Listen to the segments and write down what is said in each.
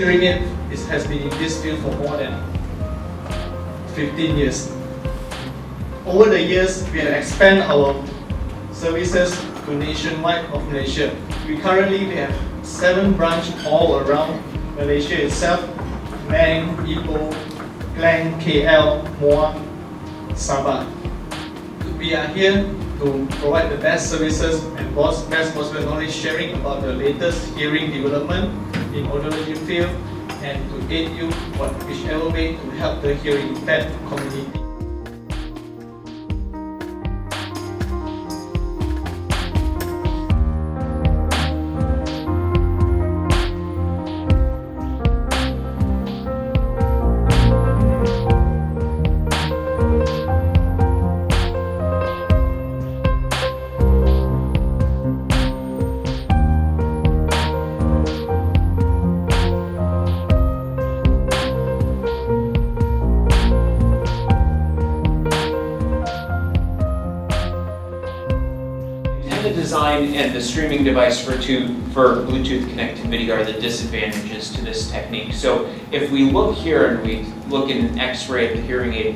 Hearing aid has been in this field for more than 15 years. Over the years, we have expanded our services to nationwide of Malaysia. We have 7 branches all around Malaysia itself: Klang, Ipoh, Klang, KL, Muar, Sabah. We are here to provide the best services and best possible knowledge sharing about the latest hearing development in audiology field, and to aid you whichever way to help the hearing impaired community. The design and the streaming device for Bluetooth connectivity are the disadvantages to this technique. So if we look here and we look at an X-ray of the hearing aid,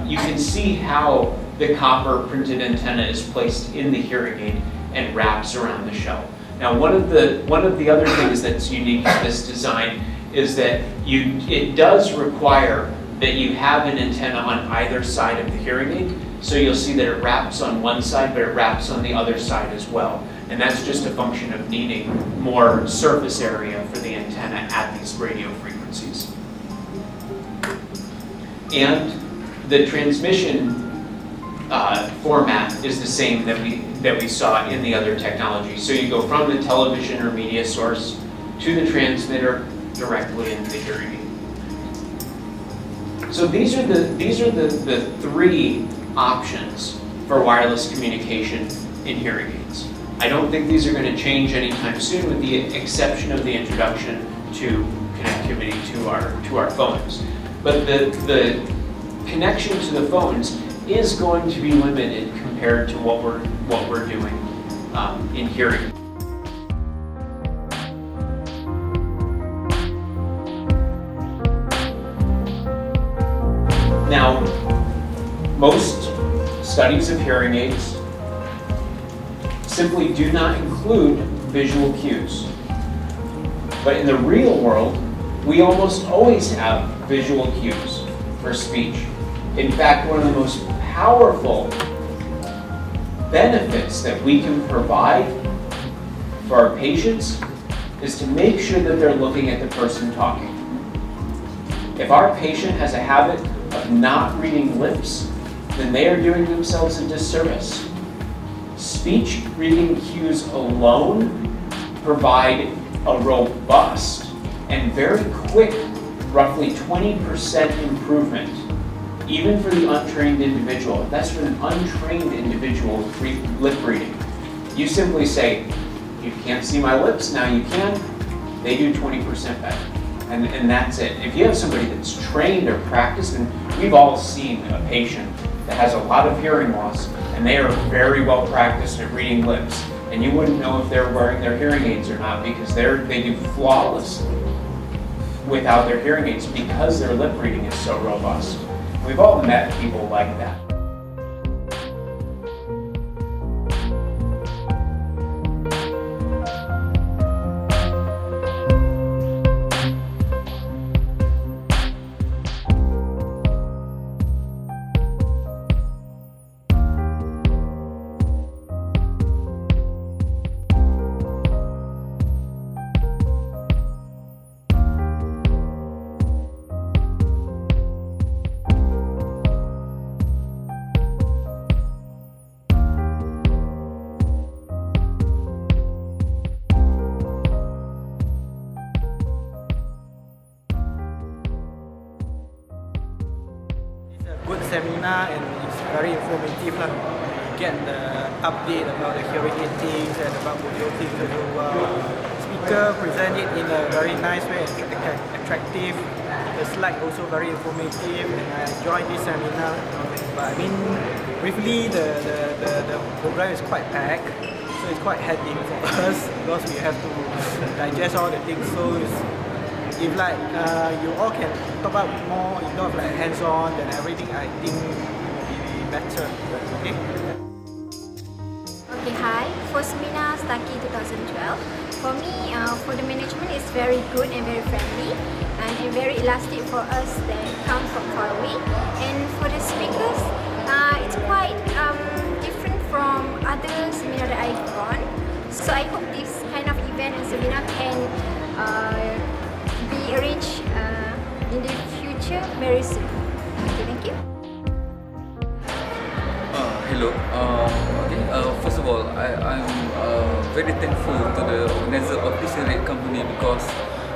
you can see how the copper printed antenna is placed in the hearing aid and wraps around the shell. Now, one of the other things that's unique to this design is that it does require that you have an antenna on either side of the hearing aid. So you'll see that it wraps on one side, but it wraps on the other side as well. And that's just a function of needing more surface area for the antenna at these radio frequencies. And the transmission format is the same that we saw in the other technology. So you go from the television or media source to the transmitter directly into the hearing aid. So these are the 3 options for wireless communication in hearing aids. I don't think these are going to change anytime soon, with the exception of the introduction to connectivity to our phones. But the connection to the phones is going to be limited compared to what we're doing in hearing. Now, most studies of hearing aids simply do not include visual cues. But in the real world, we almost always have visual cues for speech. In fact, one of the most powerful benefits that we can provide for our patients is to make sure that they're looking at the person talking. If our patient has a habit of not reading lips, then they are doing themselves a disservice. Speech reading cues alone provide a robust and very quick, roughly 20% improvement, even for the untrained individual. That's for an untrained individual with lip reading. You simply say, "You can't see my lips, now you can." They do 20% better. And that's it. If you have somebody that's trained or practiced, and we've all seen a patient that has a lot of hearing loss, and they are very well practiced at reading lips, and you wouldn't know if they're wearing their hearing aids or not, because they do flawlessly without their hearing aids because their lip reading is so robust. We've all met people like that. seminar and it's very informative lah. Get the update about the hearing aid things and about audio things as well. Speaker present it in a very nice way and attractive. The slide also very informative and I enjoyed this seminar. But I mean, briefly the program is quite packed, so it's quite heavy for us because we have to digest all the things. So if like you all can talk about more, you know, like hands-on and everything, I think it will be better. Okay. Okay, hi. For seminar Starkey 2012. For me, for the management, it's very good and very friendly and very elastic for us that come from far away. And for the speakers, it's quite different from other seminar that I've gone. So I hope this kind of event and seminar can be arranged in the future very soon. Okay, thank you. Hello. First of all, I'm very thankful to the organizer of this company because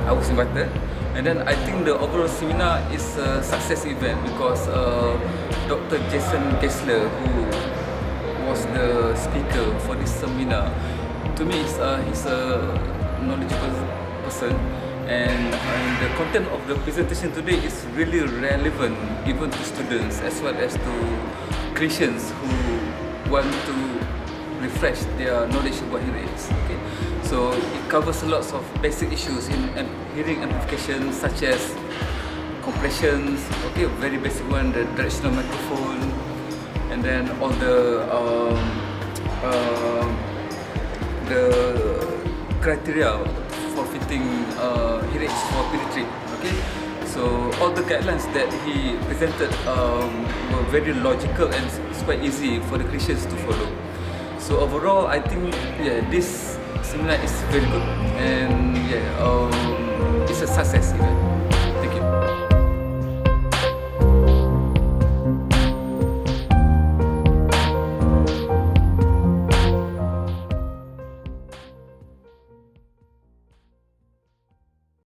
I was invited. And then I think the overall seminar is a success event because Dr. Galster, who was the speaker for this seminar, to me he's a knowledgeable person. And the content of the presentation today is really relevant even to students as well as to Christians who want to refresh their knowledge about hearing aids. Okay, so it covers lots of basic issues in hearing amplification such as compressions, okay, very basic one, the directional microphone, and then all the criteria for fitting hearing aids for pediatric. Okay, so all the guidelines that he presented were very logical and it's quite easy for the Christians to follow. So overall, I think this seminar is very good and it's a success event. Thank you.